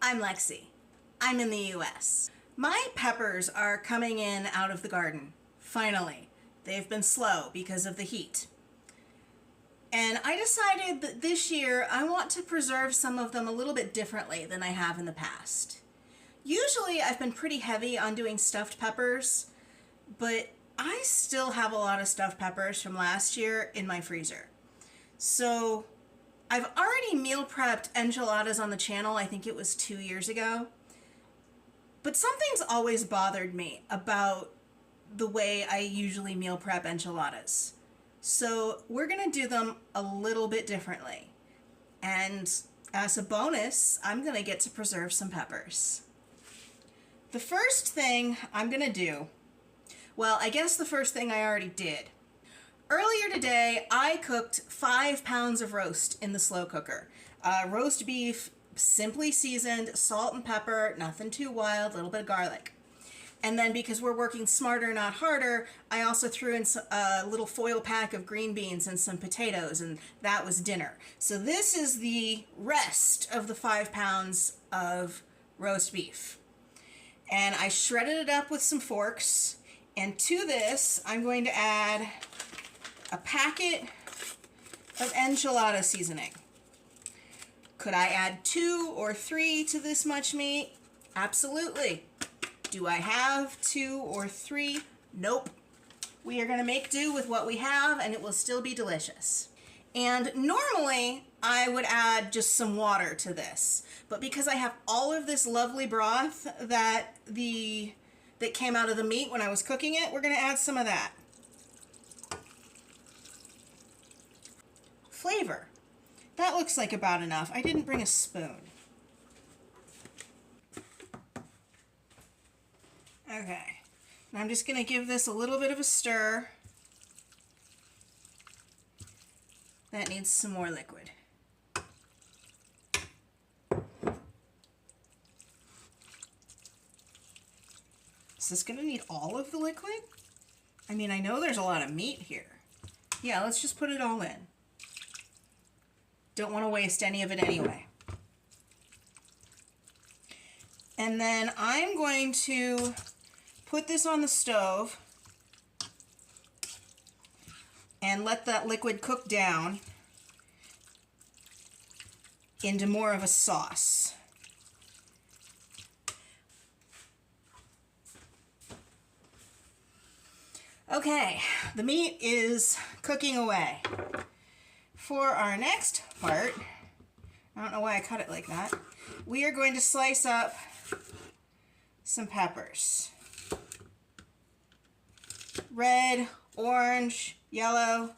I'm Lexi. I'm in the US. My peppers are coming in out of the garden, finally. They've been slow because of the heat. And I decided that this year I want to preserve some of them a little bit differently than I have in the past. Usually I've been pretty heavy on doing stuffed peppers, but I still have a lot of stuffed peppers from last year in my freezer. So I've already meal prepped enchiladas on the channel, I think it was 2 years ago. But something's always bothered me about the way I usually meal prep enchiladas. So we're gonna do them a little bit differently. And as a bonus, I'm gonna get to preserve some peppers. The first thing I'm gonna do, well, I guess the first thing I already did. Earlier today, I cooked 5 pounds of roast in the slow cooker. Roast beef, simply seasoned, salt and pepper, nothing too wild, a little bit of garlic. And then because we're working smarter, not harder, I also threw in a little foil pack of green beans and some potatoes, and that was dinner. So this is the rest of the 5 pounds of roast beef. And I shredded it up with some forks, and to this, I'm going to add a packet of enchilada seasoning. Could I add 2 or 3 to this much meat? Absolutely. Do I have 2 or 3? Nope. We are going to make do with what we have, and it will still be delicious. And normally I would add just some water to this, but because I have all of this lovely broth that came out of the meat when I was cooking it, we're going to add some of that. Flavor. That looks like about enough. I didn't bring a spoon. Okay. Now I'm just going to give this a little bit of a stir. That needs some more liquid. Is this going to need all of the liquid? I mean, I know there's a lot of meat here. Yeah, let's just put it all in. Don't want to waste any of it anyway. And then I'm going to put this on the stove and let that liquid cook down into more of a sauce. Okay, the meat is cooking away. For our next part, I don't know why I cut it like that, we are going to slice up some peppers. Red, orange, yellow,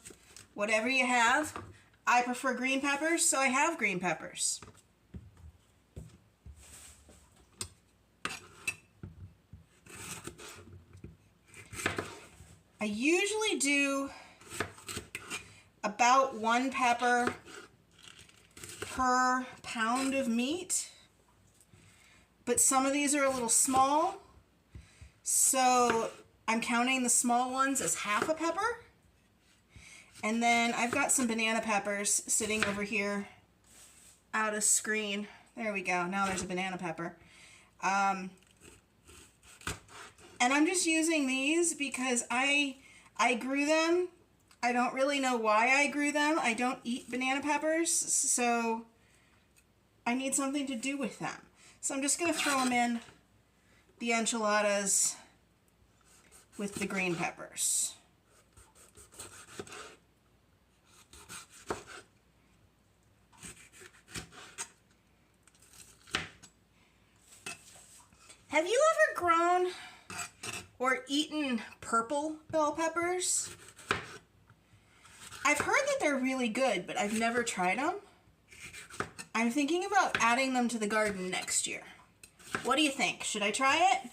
whatever you have. I prefer green peppers, so I have green peppers. I usually do about 1 pepper per pound of meat, but some of these are a little small, so I'm counting the small ones as half a pepper. And then I've got some banana peppers sitting over here out of screen. There we go. Now there's a banana pepper. And I'm just using these because I grew them. I don't really know why I grew them. I don't eat banana peppers, so I need something to do with them. So I'm just going to throw them in the enchiladas with the green peppers. Have you ever grown or eaten purple bell peppers? I've heard that they're really good, but I've never tried them. I'm thinking about adding them to the garden next year. What do you think? Should I try it?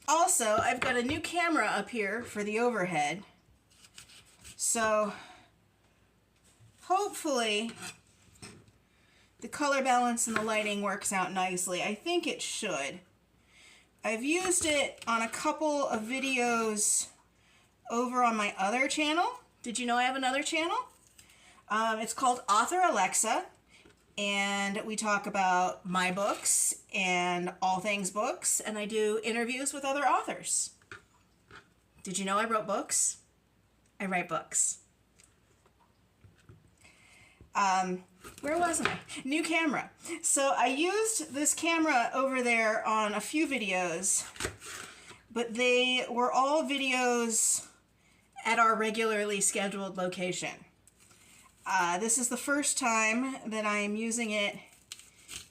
Also, I've got a new camera up here for the overhead. So, hopefully, the color balance and the lighting works out nicely. I think it should. I've used it on a couple of videos over on my other channel. Did you know I have another channel? It's called Author Alexa, and we talk about my books and all things books, and I do interviews with other authors. Did you know I wrote books? I write books. Where was I? New camera. So I used this camera over there on a few videos, but they were all videos at our regularly scheduled location. This is the first time that I am using it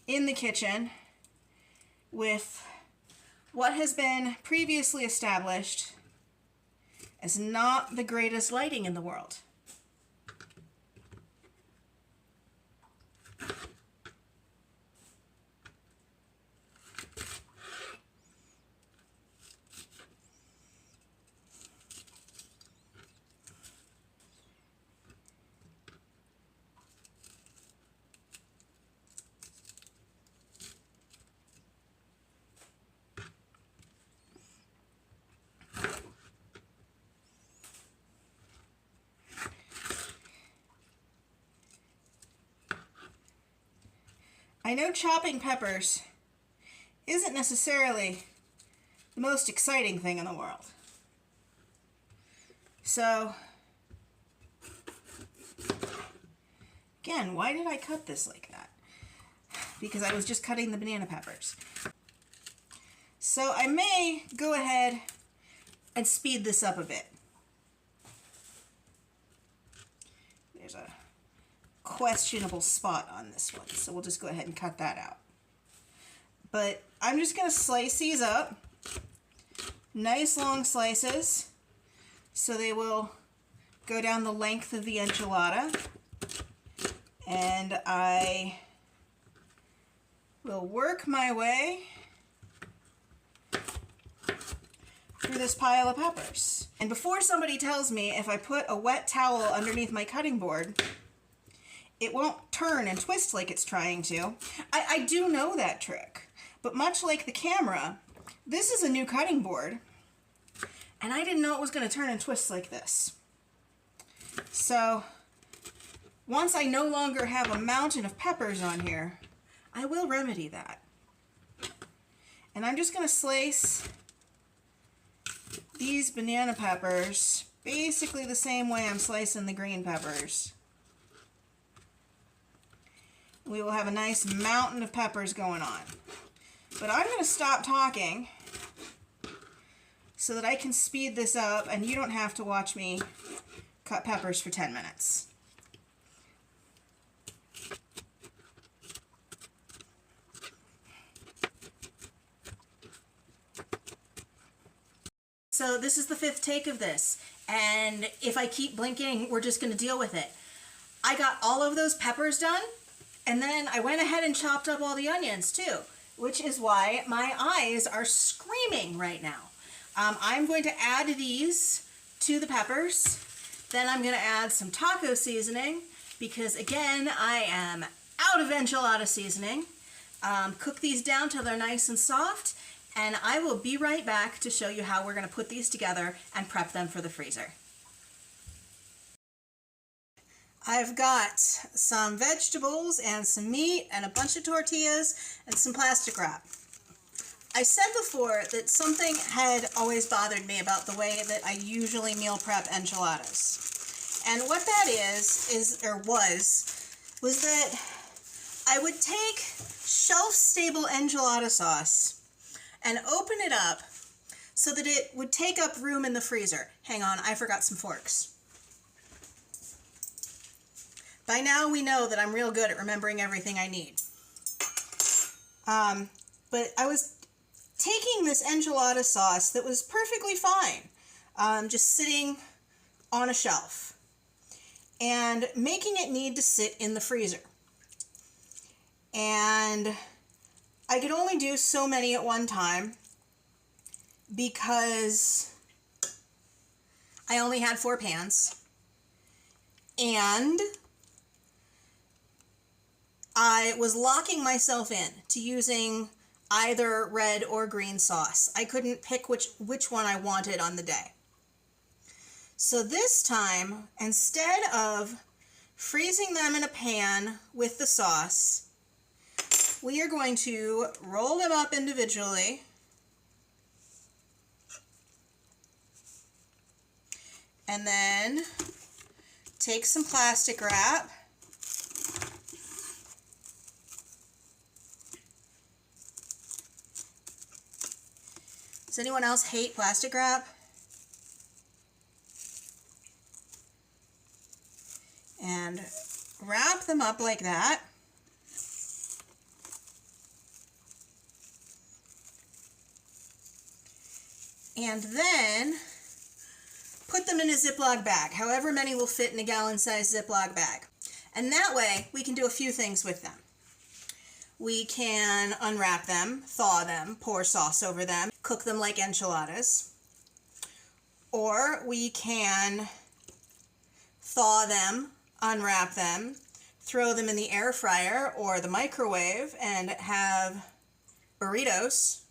in the kitchen with what has been previously established as not the greatest lighting in the world. I know chopping peppers isn't necessarily the most exciting thing in the world. So, again, why did I cut this like that? Because I was just cutting the banana peppers. So I may go ahead and speed this up a bit. There's a questionable spot on this one, so we'll just go ahead and cut that out. But I'm just going to slice these up, nice long slices, so they will go down the length of the enchilada, and I will work my way through this pile of peppers. And before somebody tells me if I put a wet towel underneath my cutting board, it won't turn and twist like it's trying to. I do know that trick, but much like the camera, this is a new cutting board, and I didn't know it was going to turn and twist like this. So, once I no longer have a mountain of peppers on here, I will remedy that. And I'm just going to slice these banana peppers basically the same way I'm slicing the green peppers. We will have a nice mountain of peppers going on. But I'm going to stop talking so that I can speed this up and you don't have to watch me cut peppers for 10 minutes. So this is the 5th take of this, and if I keep blinking, we're just going to deal with it. I got all of those peppers done, and then I went ahead and chopped up all the onions too, which is why my eyes are screaming right now. I'm going to add these to the peppers. Then I'm going to add some taco seasoning because, again, I am out of enchilada seasoning. Cook these down till they're nice and soft, and I will be right back to show you how we're going to put these together and prep them for the freezer. I've got some vegetables and some meat and a bunch of tortillas and some plastic wrap. I said before that something had always bothered me about the way that I usually meal prep enchiladas. And what that was that I would take shelf-stable enchilada sauce and open it up so that it would take up room in the freezer. Hang on, I forgot some forks. By now we know that I'm real good at remembering everything I need. But I was taking this enchilada sauce that was perfectly fine, just sitting on a shelf, and making it need to sit in the freezer. And I could only do so many at one time because I only had 4 pans, and I was locking myself in to using either red or green sauce. I couldn't pick which one I wanted on the day. So this time, instead of freezing them in a pan with the sauce, we are going to roll them up individually and then take some plastic wrap Does anyone else hate plastic wrap? And wrap them up like that. And then put them in a Ziploc bag, however many will fit in a gallon-sized Ziploc bag. And that way, we can do a few things with them. We can unwrap them, thaw them, pour sauce over them, cook them like enchiladas. Or we can thaw them, unwrap them, throw them in the air fryer or the microwave and have burritos.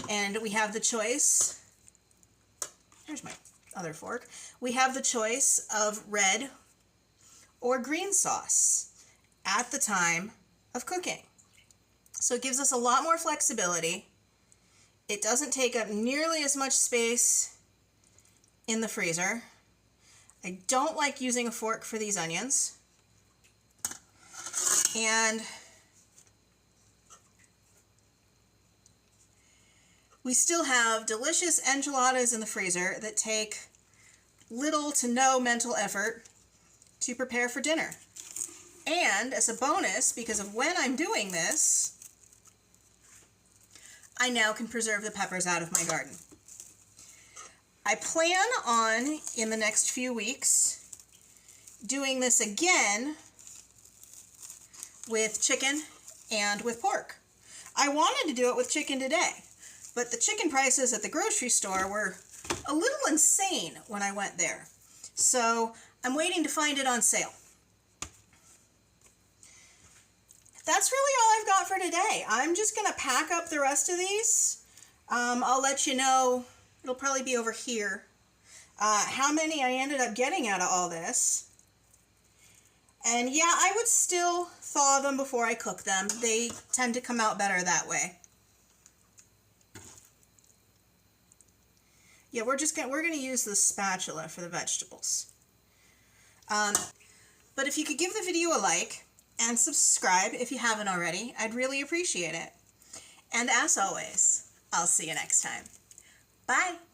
And we have the choice, here's my other fork, we have the choice of red or green sauce at the time of cooking. So it gives us a lot more flexibility. It doesn't take up nearly as much space in the freezer. I don't like using a fork for these onions. And we still have delicious enchiladas in the freezer that take little to no mental effort to prepare for dinner. And as a bonus, because of when I'm doing this, I now can preserve the peppers out of my garden. I plan on, in the next few weeks, doing this again with chicken and with pork. I wanted to do it with chicken today, but the chicken prices at the grocery store were a little insane when I went there. So I'm waiting to find it on sale. That's really all I've got for today. I'm just going to pack up the rest of these. I'll let you know, it'll probably be over here, how many I ended up getting out of all this. And yeah, I would still thaw them before I cook them. They tend to come out better that way. Yeah, we're going to use the spatula for the vegetables. But if you could give the video a like and subscribe if you haven't already, I'd really appreciate it. And as always, I'll see you next time. Bye!